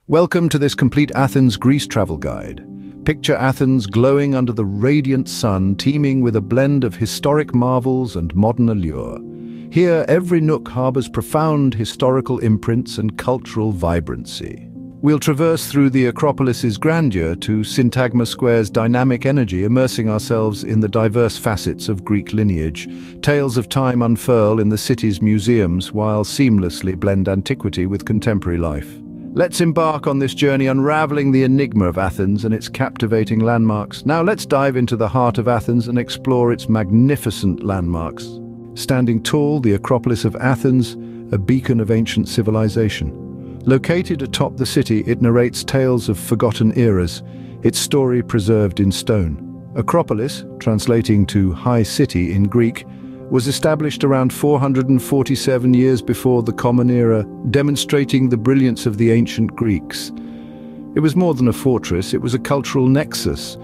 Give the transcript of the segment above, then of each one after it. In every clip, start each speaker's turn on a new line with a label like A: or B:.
A: Welcome to this complete Athens, Greece travel guide. Picture Athens glowing under the radiant sun, teeming with a blend of historic marvels and modern allure. Here, every nook harbors profound historical imprints and cultural vibrancy. We'll traverse through the Acropolis's grandeur to Syntagma Square's dynamic energy, immersing ourselves in the diverse facets of Greek lineage. Tales of time unfurl in the city's museums while seamlessly blend antiquity with contemporary life. Let's embark on this journey unraveling the enigma of Athens and its captivating landmarks. Now let's dive into the heart of Athens and explore its magnificent landmarks. Standing tall, the Acropolis of Athens, a beacon of ancient civilization. Located atop the city, it narrates tales of forgotten eras, its story preserved in stone. Acropolis, translating to High City in Greek, was established around 447 years before the Common Era, demonstrating the brilliance of the ancient Greeks. It was more than a fortress, it was a cultural nexus,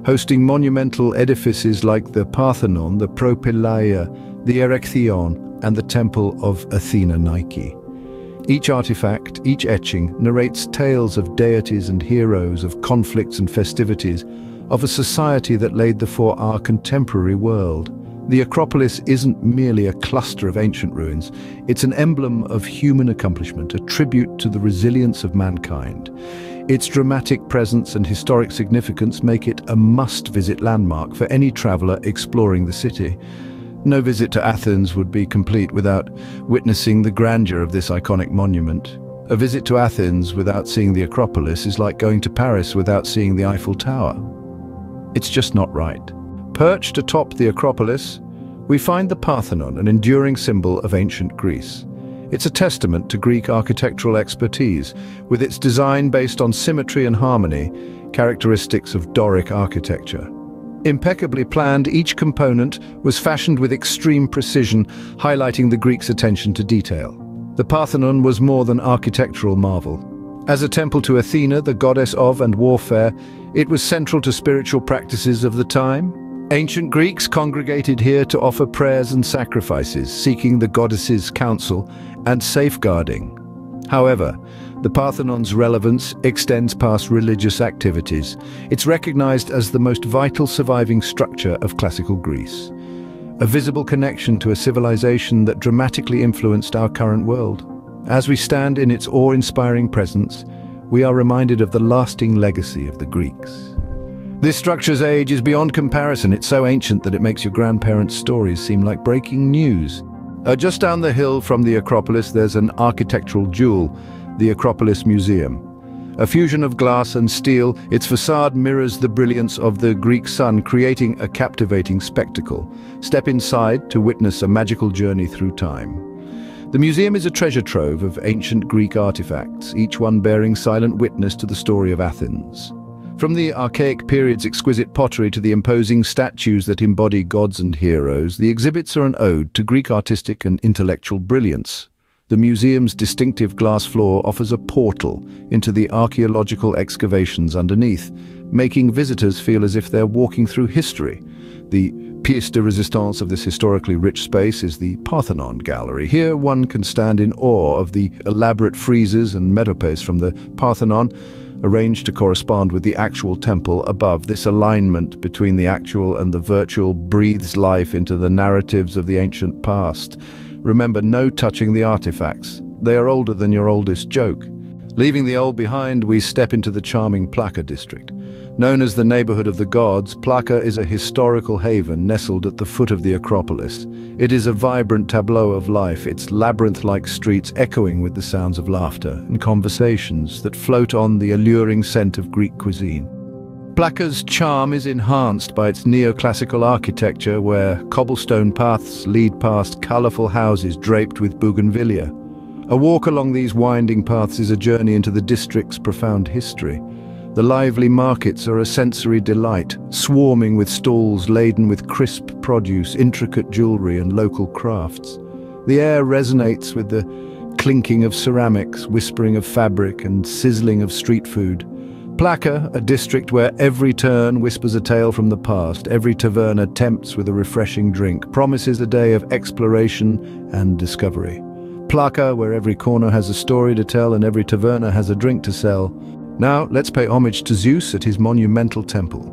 A: hosting monumental edifices like the Parthenon, the Propylaea, the Erechtheion, and the Temple of Athena Nike. Each artifact, each etching, narrates tales of deities and heroes, of conflicts and festivities, of a society that laid before our contemporary world. The Acropolis isn't merely a cluster of ancient ruins, it's an emblem of human accomplishment, a tribute to the resilience of mankind. Its dramatic presence and historic significance make it a must-visit landmark for any traveler exploring the city. No visit to Athens would be complete without witnessing the grandeur of this iconic monument. A visit to Athens without seeing the Acropolis is like going to Paris without seeing the Eiffel Tower. It's just not right. Perched atop the Acropolis, we find the Parthenon, an enduring symbol of ancient Greece. It's a testament to Greek architectural expertise, with its design based on symmetry and harmony, characteristics of Doric architecture. Impeccably planned, each component was fashioned with extreme precision, highlighting the Greeks' attention to detail. The Parthenon was more than architectural marvel. As a temple to Athena, the goddess of and warfare, it was central to spiritual practices of the time. Ancient Greeks congregated here to offer prayers and sacrifices, seeking the goddess's counsel and safeguarding. However, the Parthenon's relevance extends past religious activities. It's recognized as the most vital surviving structure of classical Greece, a visible connection to a civilization that dramatically influenced our current world. As we stand in its awe-inspiring presence, we are reminded of the lasting legacy of the Greeks. This structure's age is beyond comparison. It's so ancient that it makes your grandparents' stories seem like breaking news. Just down the hill from the Acropolis, there's an architectural jewel, the Acropolis Museum. A fusion of glass and steel, its facade mirrors the brilliance of the Greek sun, creating a captivating spectacle. Step inside to witness a magical journey through time. The museum is a treasure trove of ancient Greek artifacts, each one bearing silent witness to the story of Athens. From the archaic period's exquisite pottery to the imposing statues that embody gods and heroes, the exhibits are an ode to Greek artistic and intellectual brilliance. The museum's distinctive glass floor offers a portal into the archaeological excavations underneath, making visitors feel as if they're walking through history. The pièce de résistance of this historically rich space is the Parthenon Gallery. Here one can stand in awe of the elaborate friezes and metopes from the Parthenon, arranged to correspond with the actual temple above. This alignment between the actual and the virtual breathes life into the narratives of the ancient past. Remember, no touching the artifacts. They are older than your oldest joke. Leaving the old behind, we step into the charming Plaka district. Known as the neighborhood of the gods, Plaka is a historical haven nestled at the foot of the Acropolis. It is a vibrant tableau of life, its labyrinth-like streets echoing with the sounds of laughter and conversations that float on the alluring scent of Greek cuisine. Plaka's charm is enhanced by its neoclassical architecture, where cobblestone paths lead past colorful houses draped with bougainvillea. A walk along these winding paths is a journey into the district's profound history. The lively markets are a sensory delight, swarming with stalls laden with crisp produce, intricate jewelry, and local crafts. The air resonates with the clinking of ceramics, whispering of fabric, and sizzling of street food. Plaka, a district where every turn whispers a tale from the past, every taverna tempts with a refreshing drink, promises a day of exploration and discovery. Plaka, where every corner has a story to tell and every taverna has a drink to sell. Now, let's pay homage to Zeus at his monumental temple.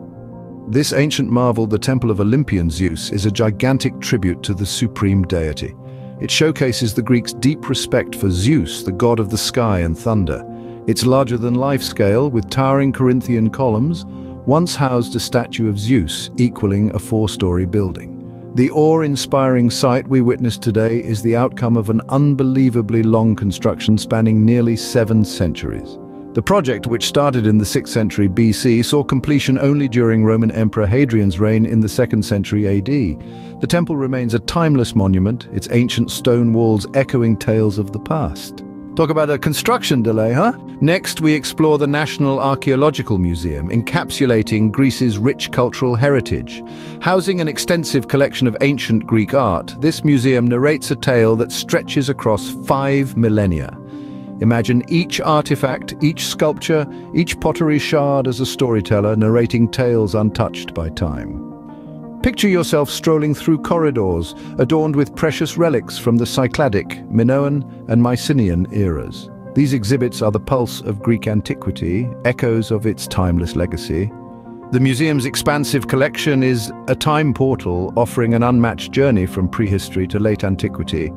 A: This ancient marvel, the Temple of Olympian Zeus, is a gigantic tribute to the supreme deity. It showcases the Greeks' deep respect for Zeus, the god of the sky and thunder. Its larger-than-life scale, with towering Corinthian columns, once housed a statue of Zeus equaling a 4-story building. The awe-inspiring sight we witness today is the outcome of an unbelievably long construction spanning nearly 7 centuries. The project, which started in the 6th century BC, saw completion only during Roman Emperor Hadrian's reign in the 2nd century AD. The temple remains a timeless monument, its ancient stone walls echoing tales of the past. Talk about a construction delay, huh? Next, we explore the National Archaeological Museum, encapsulating Greece's rich cultural heritage. Housing an extensive collection of ancient Greek art, this museum narrates a tale that stretches across 5 millennia. Imagine each artifact, each sculpture, each pottery shard as a storyteller narrating tales untouched by time. Picture yourself strolling through corridors adorned with precious relics from the Cycladic, Minoan, and Mycenaean eras. These exhibits are the pulse of Greek antiquity, echoes of its timeless legacy. The museum's expansive collection is a time portal offering an unmatched journey from prehistory to late antiquity.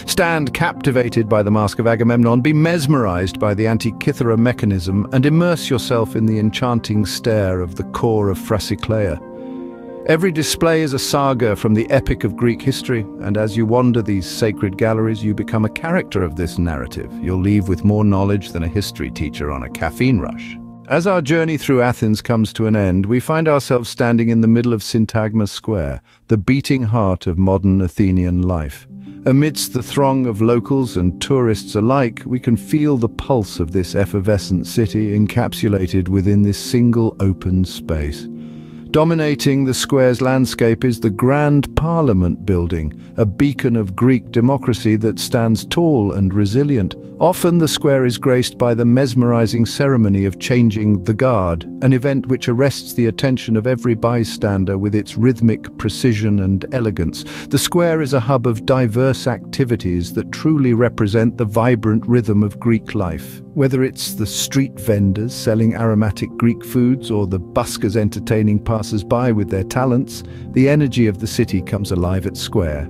A: Stand captivated by the Mask of Agamemnon, be mesmerized by the Antikythera mechanism, and immerse yourself in the enchanting stare of the core of Phryxiclea. Every display is a saga from the epic of Greek history, and as you wander these sacred galleries, you become a character of this narrative. You'll leave with more knowledge than a history teacher on a caffeine rush. As our journey through Athens comes to an end, we find ourselves standing in the middle of Syntagma Square, the beating heart of modern Athenian life. Amidst the throng of locals and tourists alike, we can feel the pulse of this effervescent city encapsulated within this single open space. Dominating the square's landscape is the Grand Parliament building, a beacon of Greek democracy that stands tall and resilient. Often the square is graced by the mesmerizing ceremony of changing the guard, an event which arrests the attention of every bystander with its rhythmic precision and elegance. The square is a hub of diverse activities that truly represent the vibrant rhythm of Greek life. Whether it's the street vendors selling aromatic Greek foods or the buskers entertaining passers-by with their talents, the energy of the city comes alive at Square.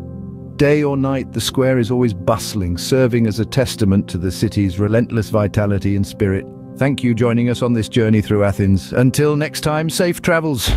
A: Day or night, the square is always bustling, serving as a testament to the city's relentless vitality and spirit. Thank you for joining us on this journey through Athens. Until next time, safe travels.